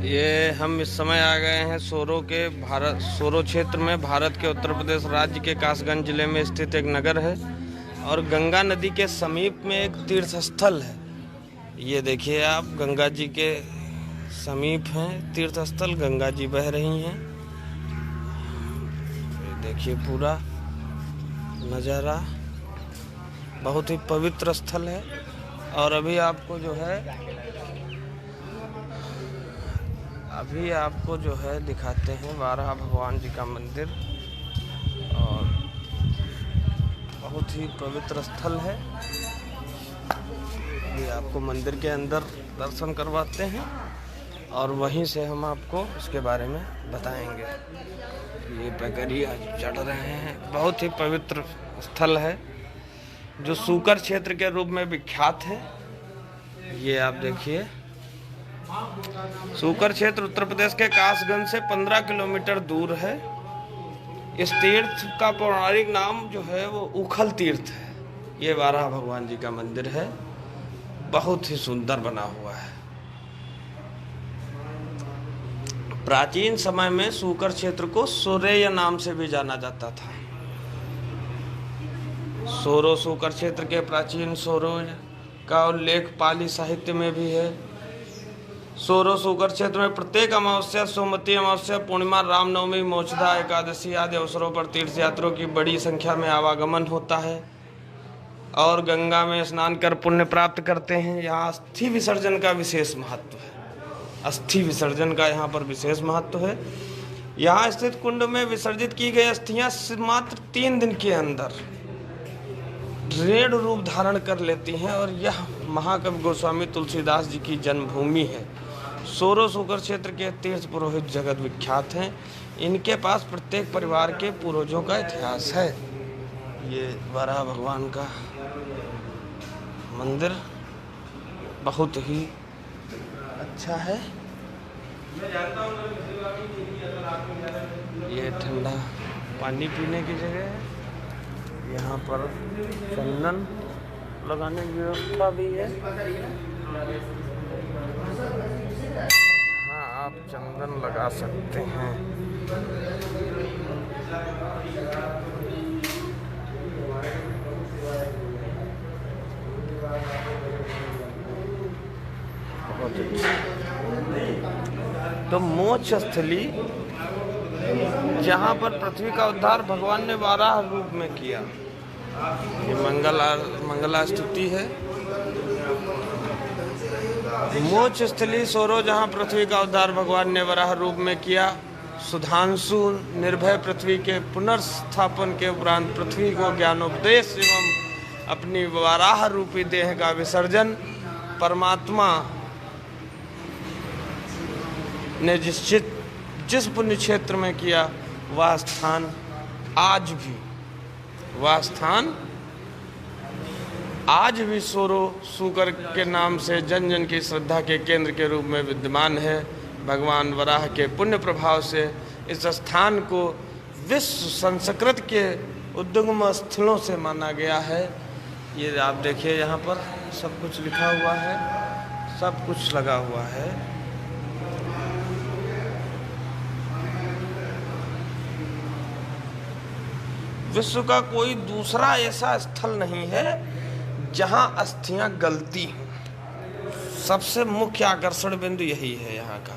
ये हम इस समय आ गए हैं सोरो क्षेत्र में। भारत के उत्तर प्रदेश राज्य के कासगंज जिले में स्थित एक नगर है और गंगा नदी के समीप में एक तीर्थ स्थल है। ये देखिए आप, गंगा जी के समीप हैं तीर्थ स्थल, गंगा जी बह रही हैं। ये देखिए पूरा नज़ारा, बहुत ही पवित्र स्थल है। और अभी आपको जो है दिखाते हैं वाराह भगवान जी का मंदिर, और बहुत ही पवित्र स्थल है। ये आपको मंदिर के अंदर दर्शन करवाते हैं और वहीं से हम आपको इसके बारे में बताएंगे। ये पगड़िया चढ़ रहे हैं, बहुत ही पवित्र स्थल है जो सूकर क्षेत्र के रूप में विख्यात है। ये आप देखिए, सूकर क्षेत्र उत्तर प्रदेश के कासगंज से 15 किलोमीटर दूर है। इस तीर्थ का पौराणिक नाम जो है वो उखल तीर्थ है। ये वाराह भगवान जी का मंदिर है, बहुत ही सुंदर बना हुआ है। प्राचीन समय में सूकर क्षेत्र को सोरेय नाम से भी जाना जाता था। सोरो सूकर क्षेत्र के प्राचीन सोरो का उल्लेख पाली साहित्य में भी है। सोरो सूकर क्षेत्र में प्रत्येक अमावस्या, सोमवती अमावस्या, पूर्णिमा, रामनवमी, मोक्षदा एकादशी आदि अवसरों पर तीर्थयात्रियों की बड़ी संख्या में आवागमन होता है और गंगा में स्नान कर पुण्य प्राप्त करते हैं। यहाँ अस्थि विसर्जन का विशेष महत्व है। अस्थि विसर्जन का यहाँ पर विशेष महत्व है। यहाँ स्थित कुंड में विसर्जित की गई अस्थियां मात्र 3 दिन के अंदर दृढ़ रूप धारण कर लेती हैं और यह महाकवि गोस्वामी तुलसीदास जी की जन्मभूमि है। सोरो सूकर क्षेत्र के तीर्थ पुरोहित जगत विख्यात हैं। इनके पास प्रत्येक परिवार के पूर्वजों का इतिहास है। ये वाराह भगवान का मंदिर बहुत ही अच्छा है। ये ठंडा पानी पीने की जगह है। यहाँ पर चंदन लगाने की व्यवस्था भी है। हाँ, आप चंदन लगा सकते हैं। बहुत अच्छा। तो मोक्ष स्थली, जहाँ पर पृथ्वी का उद्धार भगवान ने वाराह रूप में किया। ये मंगला स्तुति है। मोक्ष स्थली सोरो, जहाँ पृथ्वी का उद्धार भगवान ने वराह रूप में किया। सुधांशु निर्भय पृथ्वी के पुनर्स्थापन के उपरांत पृथ्वी को ज्ञानोपदेश एवं अपनी वाराह रूपी देह का विसर्जन परमात्मा ने जिस पुण्य क्षेत्र में किया, वह स्थान आज भी सोरो सूकर के नाम से जन जन की श्रद्धा के केंद्र के रूप में विद्यमान है। भगवान वराह के पुण्य प्रभाव से इस स्थान को विश्व संस्कृत के उद्गम स्थलों से माना गया है। ये आप देखिए, यहाँ पर सब कुछ लिखा हुआ है, सब कुछ लगा हुआ है। विश्व का कोई दूसरा ऐसा स्थल नहीं है जहां अस्थियां गलती हों। सबसे मुख्य आकर्षण बिंदु यही है। यहाँ का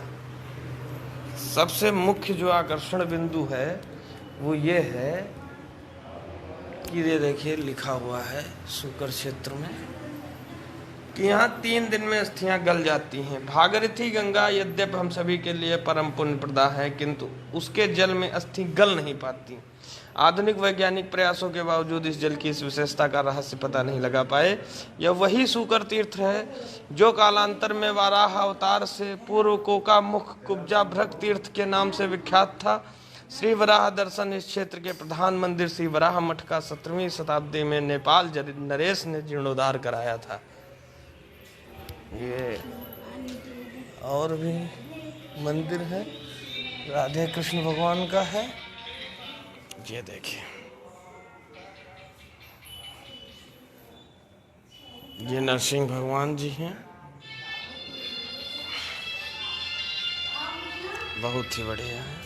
सबसे मुख्य जो आकर्षण बिंदु है वो ये है कि ये देखिए लिखा हुआ है सूकर क्षेत्र में कि यहाँ 3 दिन में अस्थियां गल जाती हैं। भागीरथी गंगा यद्यप हम सभी के लिए परम पुण्य प्रदा है, किंतु उसके जल में अस्थि गल नहीं पाती। आधुनिक वैज्ञानिक प्रयासों के बावजूद इस जल की इस विशेषता का रहस्य पता नहीं लगा पाए। यह वही सूकर तीर्थ है जो कालांतर में वाराह अवतार से पूर्व कोका मुख कुब्जा भ्रक तीर्थ के नाम से विख्यात था। श्री वराह दर्शन इस क्षेत्र के प्रधान मंदिर श्री वराह मठ का 17वीं शताब्दी में नेपाल नरेश ने जीर्णोद्धार कराया था। ये और भी मंदिर है, राधे कृष्ण भगवान का है। ये देखिए, ये नरसिंह भगवान जी हैं, बहुत ही बढ़िया है।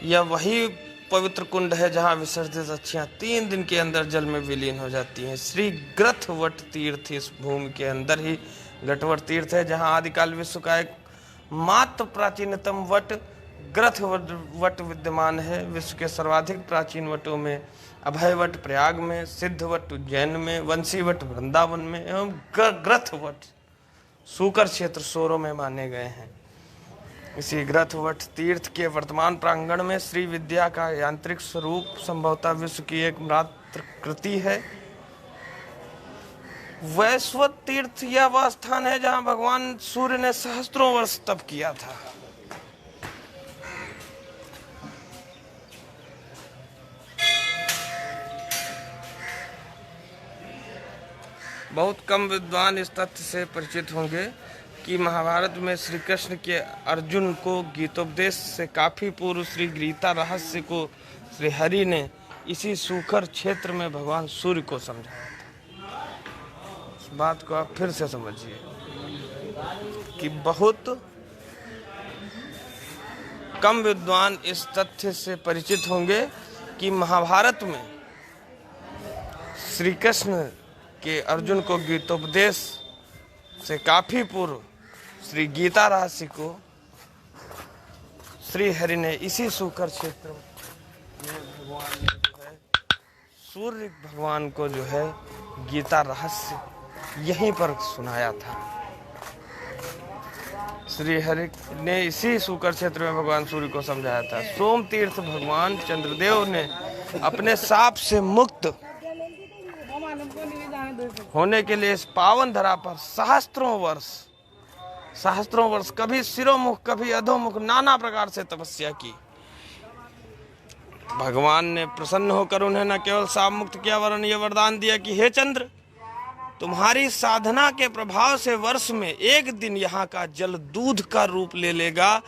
यह वही पवित्र कुंड है जहाँ विसर्जित अक्षियाँ 3 दिन के अंदर जल में विलीन हो जाती हैं। श्री ग्रथवट तीर्थ इस भूमि के अंदर ही गठवट तीर्थ है, जहाँ आदिकाल विश्व का एक मात्र प्राचीनतम वट ग्रथवट वट विद्यमान है। विश्व के सर्वाधिक प्राचीन वटों में अभयवट प्रयाग में, सिद्धवट उज्जैन में, वंशीवट वृंदावन में एवं ग्रथवट सूकर क्षेत्र सोरो में माने गए हैं। इसी ग्रथवट तीर्थ के वर्तमान प्रांगण में श्री विद्या का यांत्रिक स्वरूप संभवतः विश्व की एक मात्र कृति है। वैश्वत तीर्थ यह वह स्थान है जहां भगवान सूर्य ने सहस्त्रों वर्ष तप किया था। बहुत कम विद्वान इस तथ्य से परिचित होंगे कि महाभारत में श्री कृष्ण के अर्जुन को गीतोपदेश से काफी पूर्व श्री गीता रहस्य को श्री हरि ने इसी सूखर क्षेत्र में भगवान सूर्य को समझाया था। इस बात को आप फिर से समझिए कि बहुत कम विद्वान इस तथ्य से परिचित होंगे कि महाभारत में श्री कृष्ण के अर्जुन को गीतोपदेश से काफी पूर्व श्री गीता रहस्य को श्री हरि ने इसी सूकर क्षेत्र में भगवान ने जो है सूर्य भगवान को जो है गीता रहस्य यहीं पर सुनाया था। श्री हरि ने इसी सूकर क्षेत्र में भगवान सूर्य को समझाया था। सोम तीर्थ भगवान चंद्रदेव ने अपने साप से मुक्त होने के लिए इस पावन धरा पर सहस्त्रों वर्ष कभी सिरोमुख कभी अधोमुख नाना प्रकार से तपस्या की। भगवान ने प्रसन्न होकर उन्हें न केवल साप मुक्त किया वरन यह वरदान दिया कि हे चंद्र, तुम्हारी साधना के प्रभाव से वर्ष में एक दिन यहाँ का जल दूध का रूप ले लेगा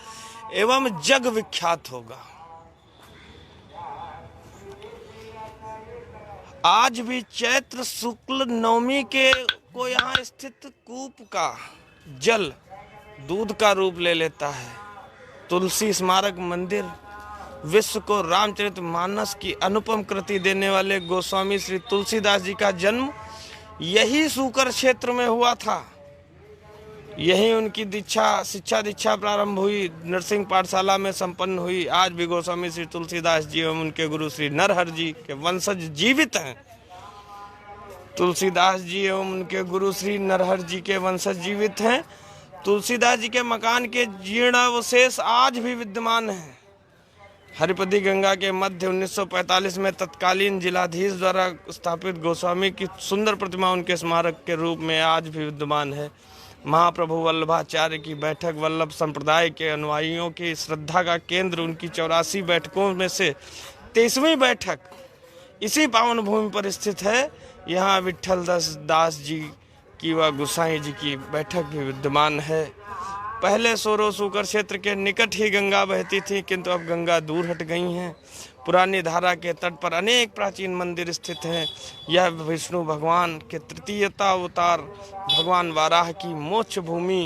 एवं जग विख्यात होगा। आज भी चैत्र शुक्ल नवमी के को यहाँ स्थित कूप का जल दूध का रूप ले लेता है। तुलसी स्मारक मंदिर विश्व को रामचरितमानस की अनुपम कृति देने वाले गोस्वामी श्री तुलसीदास जी का जन्म यही सूकर क्षेत्र में हुआ था। यही उनकी शिक्षा दीक्षा प्रारंभ हुई, नरसिंह पाठशाला में संपन्न हुई। आज भी गोस्वामी श्री तुलसीदास जी एवं उनके गुरु श्री नरहर जी के वंशज जीवित हैं। तुलसीदास जी एवं उनके गुरु श्री नरहर जी के वंशज जीवित हैं। तुलसीदास जी के मकान के जीर्णावशेष आज भी विद्यमान हैं। हरिपदी गंगा के मध्य 1945 में तत्कालीन जिलाधीश द्वारा स्थापित गोस्वामी की सुंदर प्रतिमा उनके स्मारक के रूप में आज भी विद्यमान है। महाप्रभु वल्लभाचार्य की बैठक वल्लभ संप्रदाय के अनुयायियों की श्रद्धा का केंद्र उनकी 84 बैठकों में से 23वीं बैठक इसी पावन भूमि पर स्थित है। यहाँ विट्ठल दास जी की व गुसाई जी की बैठक भी विद्यमान है। पहले सोरो सूकर क्षेत्र के निकट ही गंगा बहती थी, किंतु अब गंगा दूर हट गई हैं। पुरानी धारा के तट पर अनेक प्राचीन मंदिर स्थित हैं। यह विष्णु भगवान के तृतीयता अवतार भगवान वाराह की मोक्ष भूमि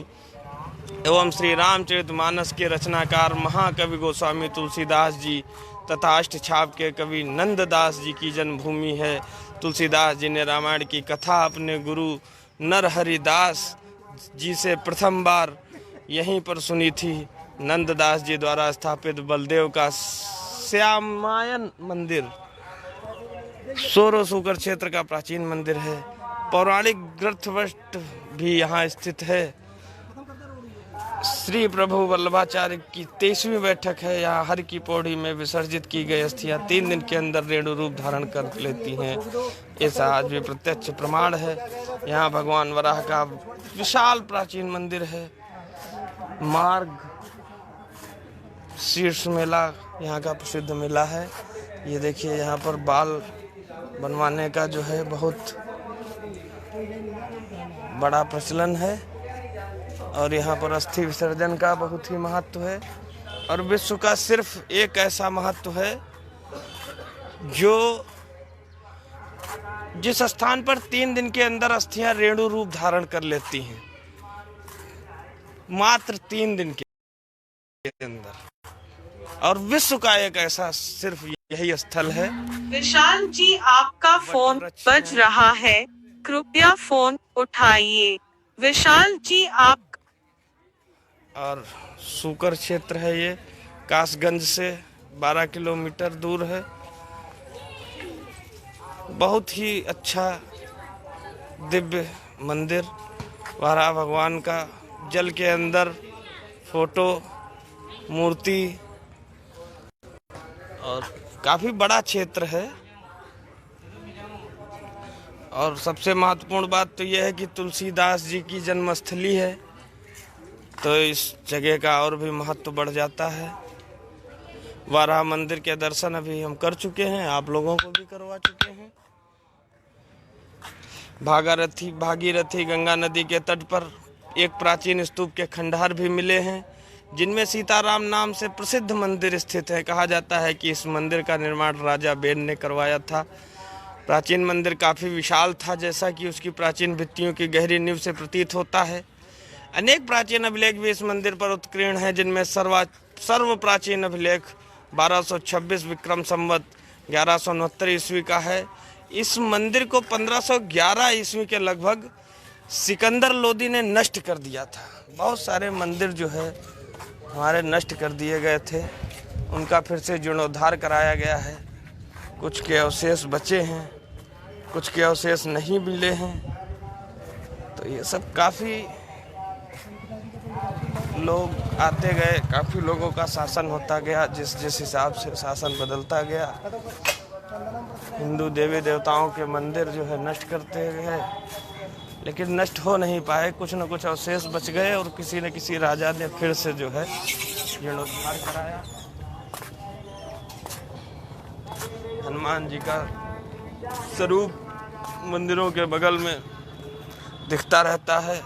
एवं श्री रामचरितमानस के रचनाकार महाकवि गोस्वामी तुलसीदास जी तथा अष्टछाप के कवि नंददास जी की जन्मभूमि है। तुलसीदास जी ने रामायण की कथा अपने गुरु नरहरिदास जी से प्रथम बार यहीं पर सुनी थी। नंददास जी द्वारा स्थापित बलदेव का श्यामायन मंदिर सोरो सूकर क्षेत्र का प्राचीन मंदिर है। पौराणिक ग्रंथवट भी यहाँ स्थित है। श्री प्रभु वल्लभाचार्य की 23वीं बैठक है। यहाँ हर की पौड़ी में विसर्जित की गई अस्थियां 3 दिन के अंदर रेणु रूप धारण कर लेती हैं। ऐसा आज भी प्रत्यक्ष प्रमाण है। यहाँ भगवान वराह का विशाल प्राचीन मंदिर है। मार्ग शीर्ष मेला यहाँ का प्रसिद्ध मेला है। ये देखिए यहाँ पर बाल बनवाने का जो है बहुत बड़ा प्रचलन है और यहाँ पर अस्थि विसर्जन का बहुत ही महत्व है। और विश्व का सिर्फ एक ऐसा महत्व है जो जिस स्थान पर 3 दिन के अंदर अस्थियां रेणु रूप धारण कर लेती हैं, मात्र 3 दिन के अंदर। और विश्व का एक ऐसा सिर्फ यही स्थल है। विशाल जी, आपका फोन बज रहा है, कृपया फोन उठाइए। विशाल जी, आप। और सूकर क्षेत्र है ये, कासगंज से 12 किलोमीटर दूर है। बहुत ही अच्छा दिव्य मंदिर, वाराह भगवान का जल के अंदर फोटो, मूर्ति, और काफी बड़ा क्षेत्र है। और सबसे महत्वपूर्ण बात तो यह है कि तुलसीदास जी की जन्मस्थली है, तो इस जगह का और भी महत्व बढ़ जाता है। वाराह मंदिर के दर्शन अभी हम कर चुके हैं, आप लोगों को भी करवा चुके हैं। भागीरथी गंगा नदी के तट पर एक प्राचीन स्तूप के खंडहर भी मिले हैं, जिनमें सीताराम नाम से प्रसिद्ध मंदिर स्थित है। कहा जाता है कि इस मंदिर का निर्माण राजा बेन ने करवाया था। प्राचीन मंदिर काफ़ी विशाल था, जैसा कि उसकी प्राचीन भित्तियों की गहरी नींव से प्रतीत होता है। अनेक प्राचीन अभिलेख भी इस मंदिर पर उत्कीर्ण हैं, जिनमें सर्व प्राचीन अभिलेख 1226 विक्रम संवत 1169 ईस्वी का है। इस मंदिर को 1511 ईस्वी के लगभग सिकंदर लोदी ने नष्ट कर दिया था। बहुत सारे मंदिर जो है हमारे नष्ट कर दिए गए थे, उनका फिर से जीर्णोद्धार कराया गया है। कुछ के अवशेष बचे हैं, कुछ के अवशेष नहीं मिले हैं। तो ये सब काफ़ी लोग आते गए, काफ़ी लोगों का शासन होता गया, जिस हिसाब से शासन बदलता गया। हिंदू देवी देवताओं के मंदिर जो है नष्ट करते गए, लेकिन नष्ट हो नहीं पाए, कुछ न कुछ अवशेष बच गए और किसी न किसी राजा ने फिर से जो है जीर्णोद्धार कराया। हनुमान जी का स्वरूप मंदिरों के बगल में दिखता रहता है।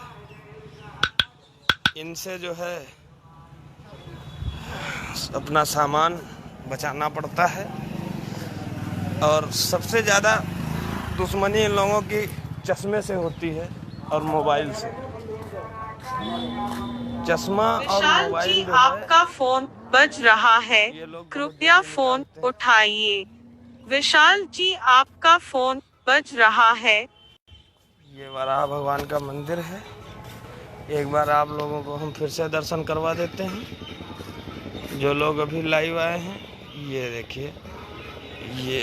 इनसे जो है अपना सामान बचाना पड़ता है। और सबसे ज़्यादा दुश्मनी इन लोगों की चश्मे से होती है और मोबाइल से। चश्मा और मोबाइल जी, आपका फोन बज रहा है, कृपया फोन उठाइए। विशाल जी, आपका फोन बज रहा है। ये वाराह भगवान का मंदिर है। एक बार आप लोगों को हम फिर से दर्शन करवा देते हैं। जो लोग अभी लाइव आए हैं, ये देखिए, ये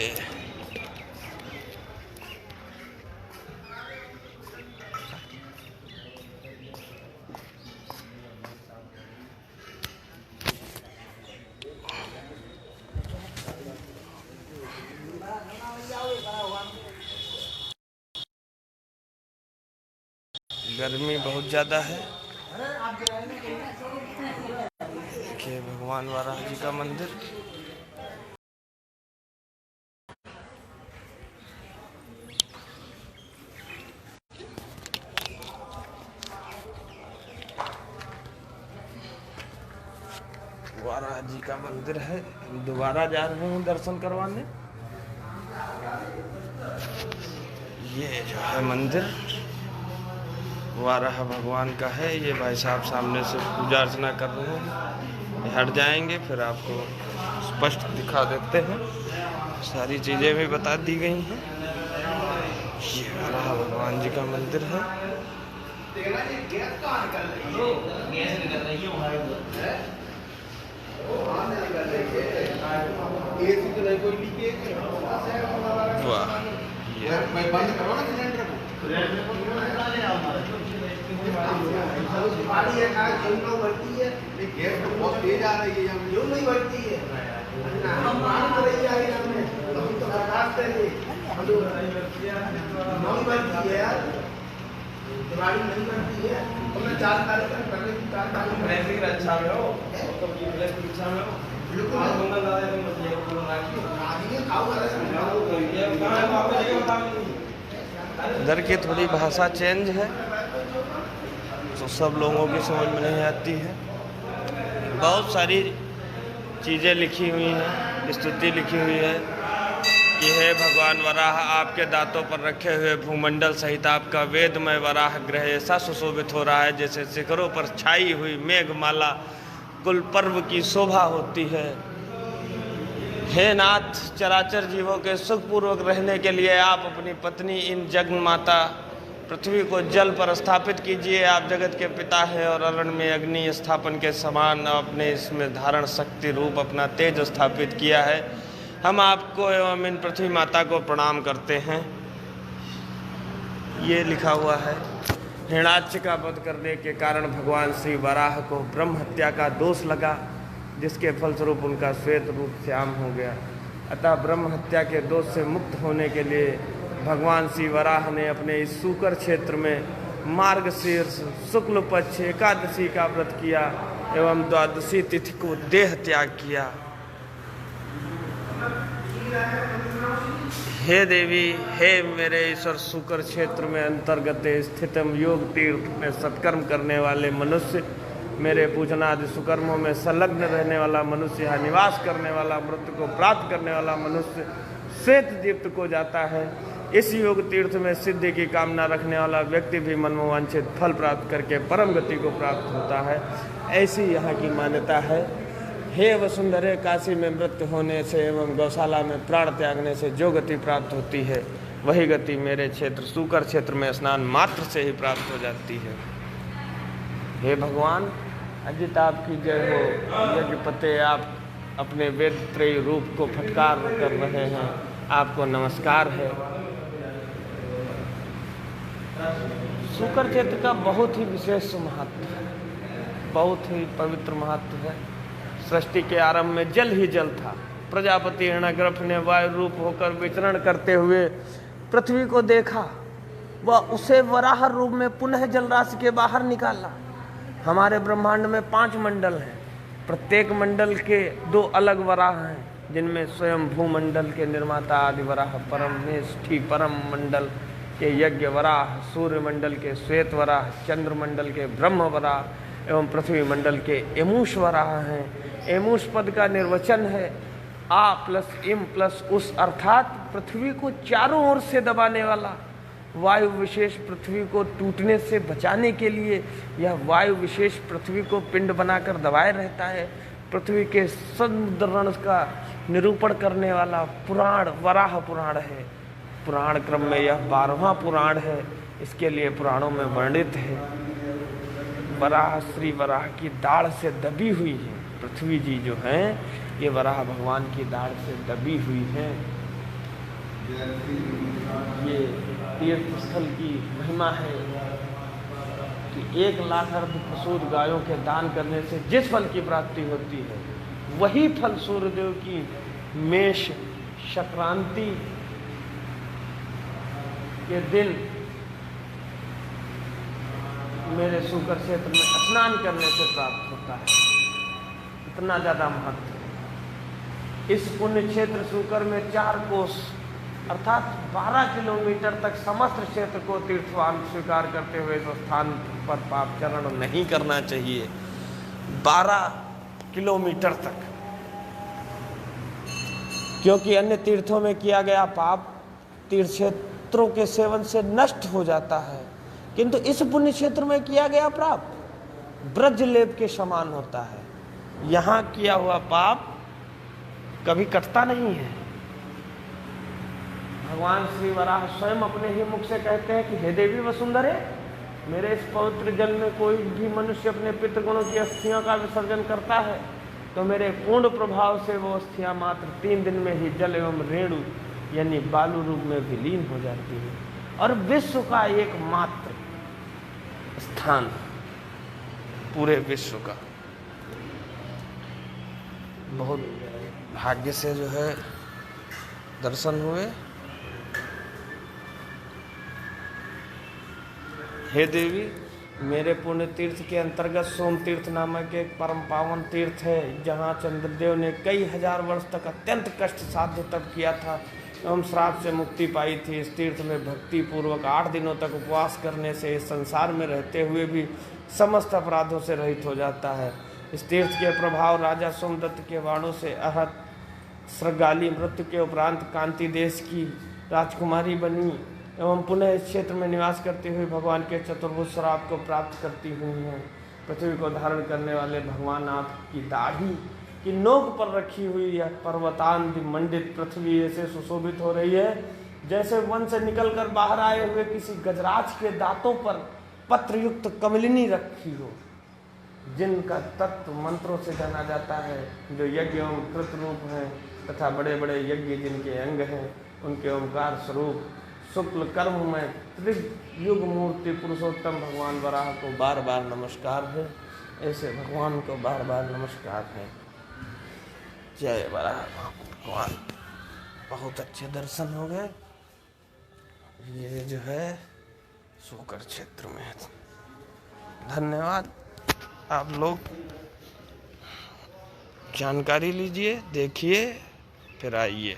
गर्मी बहुत ज़्यादा है। देखिए भगवान वाराह जी का मंदिर। वाराह जी का मंदिर है। दोबारा जा रहे हैं दर्शन करवाने। ये जो है मंदिर वाराह भगवान का है। ये भाई साहब सामने से पूजा अर्चना कर रहे हैं। हट जाएंगे फिर आपको स्पष्ट दिखा देते हैं। सारी चीज़ें भी बता दी गई हैं। ये वाराह भगवान जी का मंदिर है। वाह, ये बंद करो ना सिलेंडर को। बढ़ती है, गैस तो बहुत तेज आ रही है, क्यों नहीं बढ़ती है? हम मान तो रही है, हम तो बर्दाश्त करेंगे, नहीं बढ़ती है यार, दिवाली नहीं बढ़ती है। तो मैं 4 तारीख करने की 4 तारीख अच्छा में हो, अच्छा में हो, बिल्कुल खाओ इधर की थोड़ी भाषा चेंज है तो सब लोगों की समझ में नहीं आती है। बहुत सारी चीज़ें लिखी हुई हैं, स्तुति लिखी हुई है कि हे भगवान वराह, आपके दांतों पर रखे हुए भूमंडल सहित आपका वेदमय वराह ग्रह ऐसा सुशोभित हो रहा है जैसे शिखरों पर छाई हुई मेघमाला कुल पर्व की शोभा होती है। हे नाथ, चराचर जीवों के सुखपूर्वक रहने के लिए आप अपनी पत्नी इन जगन माता पृथ्वी को जल पर स्थापित कीजिए। आप जगत के पिता हैं और अरण में अग्नि स्थापन के समान अपने इसमें धारण शक्ति रूप अपना तेज स्थापित किया है। हम आपको एवं इन पृथ्वी माता को प्रणाम करते हैं। ये लिखा हुआ है। हिरण्याक्ष का वध करने के कारण भगवान श्री वराह को ब्रह्म हत्या का दोष लगा, जिसके फलस्वरूप उनका श्वेत रूप श्याम हो गया। अतः ब्रह्म हत्या के दोष से मुक्त होने के लिए भगवान श्री वराह ने अपने इस सूकर क्षेत्र में मार्गशीर्ष शुक्ल पक्ष एकादशी का व्रत किया एवं द्वादशी तिथि को देह त्याग किया। हे देवी, हे मेरे ईश्वर, सूकर क्षेत्र में अंतर्गत स्थित योग तीर्थ में सत्कर्म करने वाले मनुष्य, मेरे पूजनादि सुकर्मों में संलग्न रहने वाला मनुष्य, यहाँ निवास करने वाला, मृत्यु को प्राप्त करने वाला मनुष्य श्वेत दीप्त को जाता है। इस योग तीर्थ में सिद्धि की कामना रखने वाला व्यक्ति भी मनोवांछित फल प्राप्त करके परम गति को प्राप्त होता है। ऐसी यहाँ की मान्यता है। हे वसुंधरे, काशी में मृत्यु होने से एवं गौशाला में प्राण त्यागने से जो गति प्राप्त होती है वही गति मेरे क्षेत्र सूकर क्षेत्र में स्नान मात्र से ही प्राप्त हो जाती है। हे भगवान, अजित आपकी जय हो। यज्ञपते, आप अपने वेद त्रयी रूप को फटकार कर रहे हैं, आपको नमस्कार है। सूकर क्षेत्र का बहुत ही विशेष महत्व है, बहुत ही पवित्र महत्व है। सृष्टि के आरंभ में जल ही जल था। प्रजापति हिरण्यगर्भ ने वायु रूप होकर विचरण करते हुए पृथ्वी को देखा, वह उसे वराह रूप में पुनः जल राशि के बाहर निकाला। हमारे ब्रह्मांड में 5 मंडल हैं। प्रत्येक मंडल के 2 अलग वराह हैं, जिनमें स्वयं भूमंडल के निर्माता आदि वराह, परमेष्ठी परम मंडल के यज्ञ वराह, सूर्य मंडल के श्वेत वराह, चंद्र मंडल के ब्रह्म वराह एवं पृथ्वी मंडल के एमुष वराह हैं। एमुष पद का निर्वचन है आ प्लस इम प्लस उस, अर्थात पृथ्वी को चारों ओर से दबाने वाला। वायु विशेष पृथ्वी को टूटने से बचाने के लिए यह वायु विशेष पृथ्वी को पिंड बनाकर दबाए रहता है। पृथ्वी के समुद्रण का निरूपण करने वाला पुराण वराह पुराण है। पुराण क्रम में यह 12वां पुराण है। इसके लिए पुराणों में वर्णित है। वराह श्री वराह की दाढ़ से दबी हुई है। पृथ्वी जी जो हैं ये वराह भगवान की दाढ़ से दबी हुई हैं। ये तीर्थ स्थल की महिमा है कि 1 लाख अर्ध प्रसूत गायों के दान करने से जिस फल की प्राप्ति होती है वही फल सूर्यदेव की मेष संक्रांति के दिन मेरे सूकर क्षेत्र में स्नान करने से प्राप्त होता है। इतना ज़्यादा महत्व। इस पुण्य क्षेत्र सूकर में 4 कोस अर्थात 12 किलोमीटर तक समस्त क्षेत्र को तीर्थवान स्वीकार करते हुए इस स्थान पर पाप चरण नहीं करना चाहिए। 12 किलोमीटर तक, क्योंकि अन्य तीर्थों में किया गया पाप तीर्थ क्षेत्रों के सेवन से नष्ट हो जाता है, किंतु इस पुण्य क्षेत्र में किया गया पाप ब्रजलेप के समान होता है। यहाँ किया हुआ पाप कभी कटता नहीं है। भगवान श्री वराह स्वयं अपने ही मुख से कहते हैं कि हे देवी वसुंधरे, मेरे इस पवित्र जल में कोई भी मनुष्य अपने पितृगुणों की अस्थियों का विसर्जन करता है तो मेरे पूर्ण प्रभाव से वो अस्थियां मात्र 3 दिन में ही जल एवं रेणु यानी बालू रूप में विलीन हो जाती है और विश्व का एकमात्र स्थान पूरे विश्व का। बहुत भाग्य से जो है दर्शन हुए। हे देवी, मेरे पुण्य तीर्थ के अंतर्गत सोम तीर्थ नामक एक परम पावन तीर्थ है, जहाँ चंद्रदेव ने कई हजार वर्ष तक अत्यंत कष्ट साध्य तप किया था। एवं श्राप से मुक्ति पाई थी। इस तीर्थ में भक्ति पूर्वक 8 दिनों तक उपवास करने से इस संसार में रहते हुए भी समस्त अपराधों से रहित हो जाता है। इस तीर्थ के प्रभाव राजा सोमदत्त के बाणों से आहत श्रृंगाली मृत्यु के उपरांत कांति देश की राजकुमारी बनी एवं पुनः इस क्षेत्र में निवास करते हुए भगवान के चतुर्भुज श्राप को प्राप्त करती हुई हैं। पृथ्वी को धारण करने वाले भगवान आपकी दाढ़ी की नोक पर रखी हुई यह पर्वतांत मंडित पृथ्वी ऐसे सुशोभित हो रही है जैसे वन से निकलकर बाहर आए हुए किसी गजराज के दांतों पर पत्रयुक्त कमलिनी रखी हो, जिनका तत्व मंत्रों से जाना जाता है, जो यज्ञ एवं कृत रूप हैं तथा बड़े बड़े यज्ञ जिनके अंग हैं, उनके ओंकार स्वरूप शुक्ल कर्म में त्रियुग मूर्ति पुरुषोत्तम भगवान वराह को बार बार नमस्कार है। ऐसे भगवान को बार बार नमस्कार है। जय वराह भगवान। बहुत अच्छे दर्शन हो गए। ये जो है शूकर क्षेत्र में है। धन्यवाद। आप लोग जानकारी लीजिए, देखिए, फिर आइए।